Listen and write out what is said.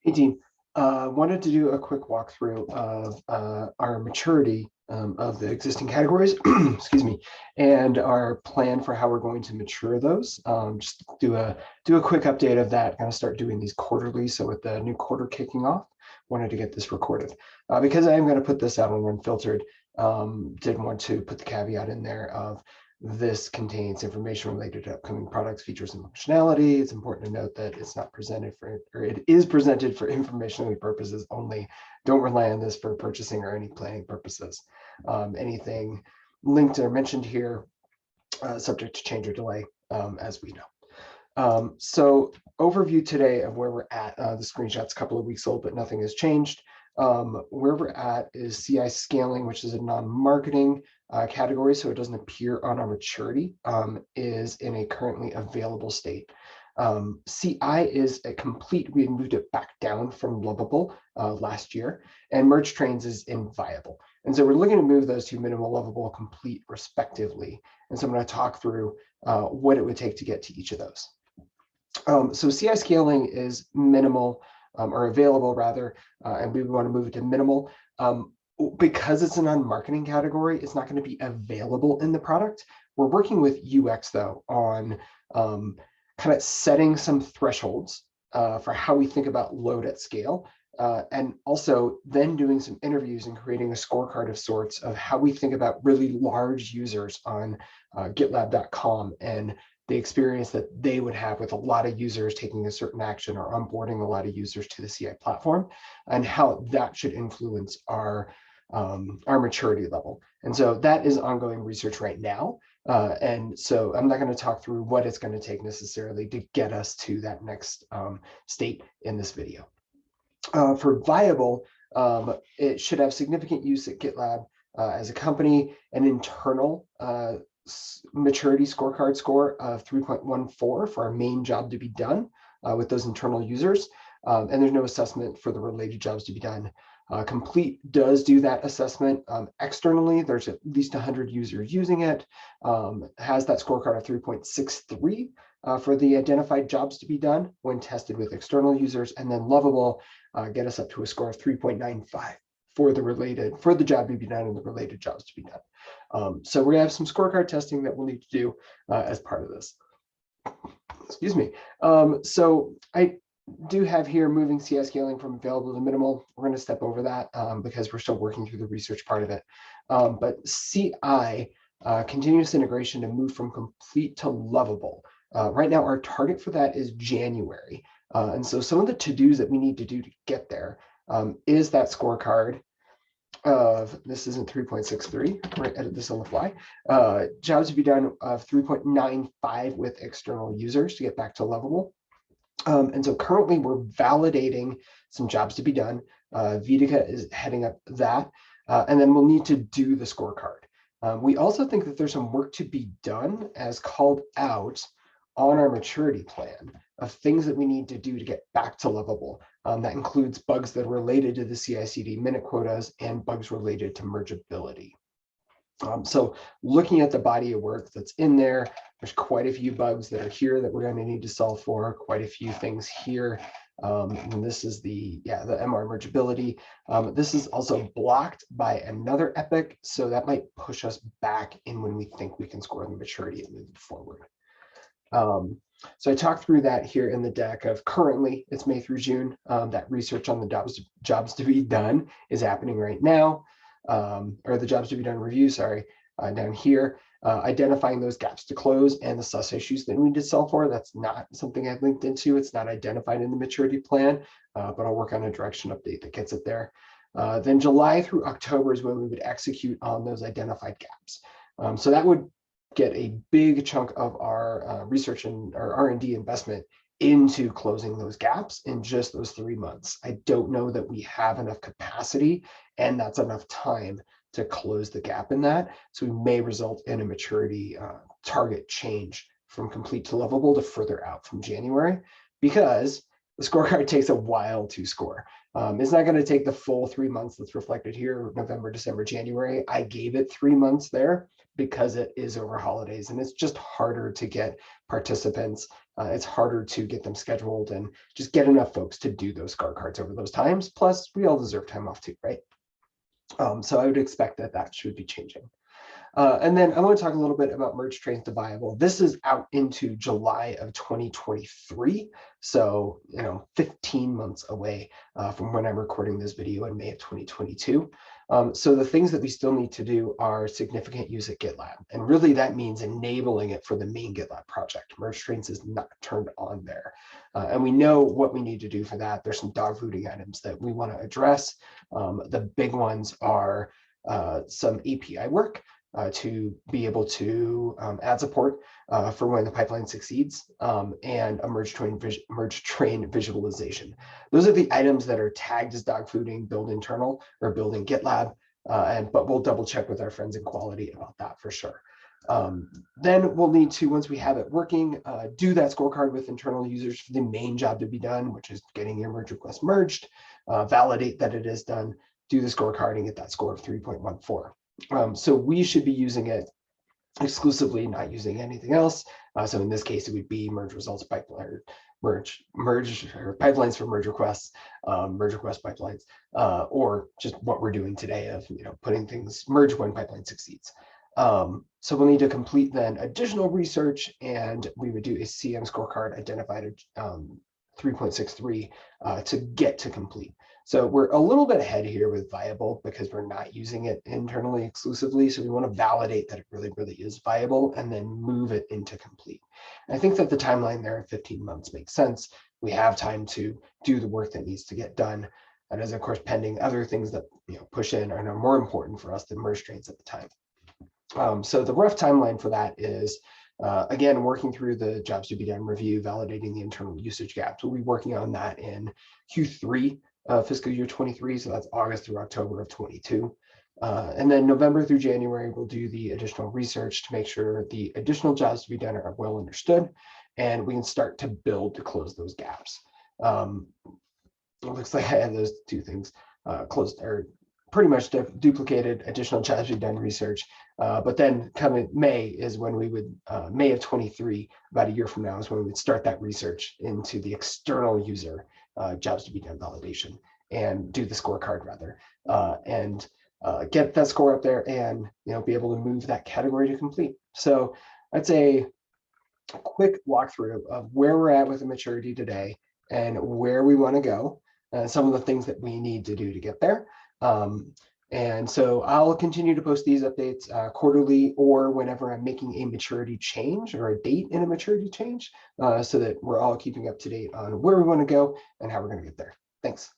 Hey team, wanted to do a quick walkthrough of our maturity of the existing categories, excuse me, and our plan for how we're going to mature those. Just do a quick update of that. Kind of start doing these quarterly. So with the new quarter kicking off, wanted to get this recorded because I am going to put this out on Unfiltered. Did want to put the caveat in there of this contains information related to upcoming products, features, and functionality. It's important to note that it's not presented for, or it is presented for informational purposes only. Don't rely on this for purchasing or any planning purposes. Anything linked or mentioned here, subject to change or delay, as we know. So overview today of where we're at. The screenshot's a couple of weeks old, but nothing has changed. Where we're at is CI scaling, which is a non-marketing category, so it doesn't appear on our maturity, is in a currently available state. CI is a complete, we moved it back down from lovable last year, and merge trains is inviable. And so we're looking to move those to minimal, lovable, complete respectively. And so I'm going to talk through what it would take to get to each of those. So CI scaling is minimal, or available rather, and we want to move it to minimal. Because it's a non-marketing category, it's not going to be available in the product. We're working with UX though on kind of setting some thresholds for how we think about load at scale. And also then doing some interviews and creating a scorecard of sorts of how we think about really large users on GitLab.com and the experience that they would have with a lot of users taking a certain action or onboarding a lot of users to the CI platform, and how that should influence our maturity level. And so that is ongoing research right now. And so I'm not going to talk through what it's going to take necessarily to get us to that next state in this video. For viable, it should have significant use at GitLab as a company, an internal maturity scorecard score of 3.14 for our main job to be done with those internal users. And there's no assessment for the related jobs to be done. Complete does do that assessment externally. There's at least 100 users using it, has that scorecard of 3.63 for the identified jobs to be done when tested with external users, and then lovable get us up to a score of 3.95 for the job to be done and the related jobs to be done. So we're gonna have some scorecard testing that we'll need to do as part of this. Excuse me. So I do have here moving CI scaling from available to minimal. We're going to step over that because we're still working through the research part of it. But CI, continuous integration, to move from complete to lovable. Right now, our target for that is January. And so some of the to-dos that we need to do to get there is that scorecard of, this isn't 3.63, right, edit this on the fly, jobs to be done of 3.95 with external users to get back to lovable. And so currently we're validating some jobs to be done. Vidica is heading up that, and then we'll need to do the scorecard. We also think that there's some work to be done as called out on our maturity plan of things that we need to do to get back to lovable. That includes bugs that are related to the CI/CD minute quotas and bugs related to mergeability. So looking at the body of work that's in there, there's quite a few bugs that are here that we're going to need to solve for, quite a few things here. And this is the MR mergeability. This is also blocked by another epic, so that might push us back in when we think we can score the maturity and move it forward. So I talked through that here in the deck of currently it's May through June. That research on the jobs to be done is happening right now. Or the jobs to be done review, sorry, down here, identifying those gaps to close and the sus issues that we need to solve for. That's not something I've linked into. It's not identified in the maturity plan, but I'll work on a direction update that gets it there. Then July through October is when we would execute on those identified gaps. So that would get a big chunk of our research and our R&D investment into closing those gaps in just those 3 months. I don't know that we have enough capacity and that's enough time to close the gap in that. So we may result in a maturity target change from complete to lovable to further out from January, because the scorecard takes a while to score. It's not going to take the full 3 months that's reflected here, November, December, January. I gave it 3 months there because it is over holidays and it's just harder to get participants it's harder to get them scheduled and just get enough folks to do those scorecards over those times. Plus, we all deserve time off too, right? So I would expect that that should be changing. And then I want to talk a little bit about merge trains to viable. This is out into July of 2023. So, 15 months away from when I'm recording this video in May of 2022. So the things that we still need to do are significant use at GitLab. And really that means enabling it for the main GitLab project. Merge trains is not turned on there. And we know what we need to do for that. There's some dogfooding items that we want to address. The big ones are some API work. To be able to add support for when the pipeline succeeds, and a merge train visualization. Those are the items that are tagged as dogfooding, build internal, or building GitLab, but we'll double check with our friends in quality about that for sure. Then we'll need to, once we have it working, do that scorecard with internal users for the main job to be done, which is getting your merge request merged, validate that it is done, do the scorecard and get that score of 3.14. So we should be using it exclusively, not using anything else. So in this case, it would be merge results pipeline, merge or pipelines for merge requests, merge request pipelines, or just what we're doing today of putting things merge when pipeline succeeds. So we'll need to complete then additional research, and we would do a CM scorecard identified 3.63 to get to complete. So we're a little bit ahead here with viable because we're not using it internally exclusively. So we want to validate that it really, really is viable and then move it into complete. And I think that the timeline there of 15 months makes sense. We have time to do the work that needs to get done. That is, of course, pending other things that push in and are more important for us than merge trains at the time. So the rough timeline for that is, again, working through the jobs to be done review, validating the internal usage gaps. We'll be working on that in Q3 fiscal year 23. So that's August through October of 22. And then November through January, we'll do the additional research to make sure the additional jobs to be done are well understood, and we can start to build to close those gaps. It looks like I have those two things closed, or pretty much duplicated additional jobs to be done research. But then coming May is when we would, May of 23, about a year from now, is when we would start that research into the external user jobs to be done validation and do the scorecard rather, and get that score up there and be able to move that category to complete. So I'd say a quick walkthrough of where we're at with the maturity today and where we want to go, and some of the things that we need to do to get there. And so I'll continue to post these updates quarterly or whenever I'm making a maturity change or a date in a maturity change, so that we're all keeping up to date on where we want to go and how we're going to get there. Thanks.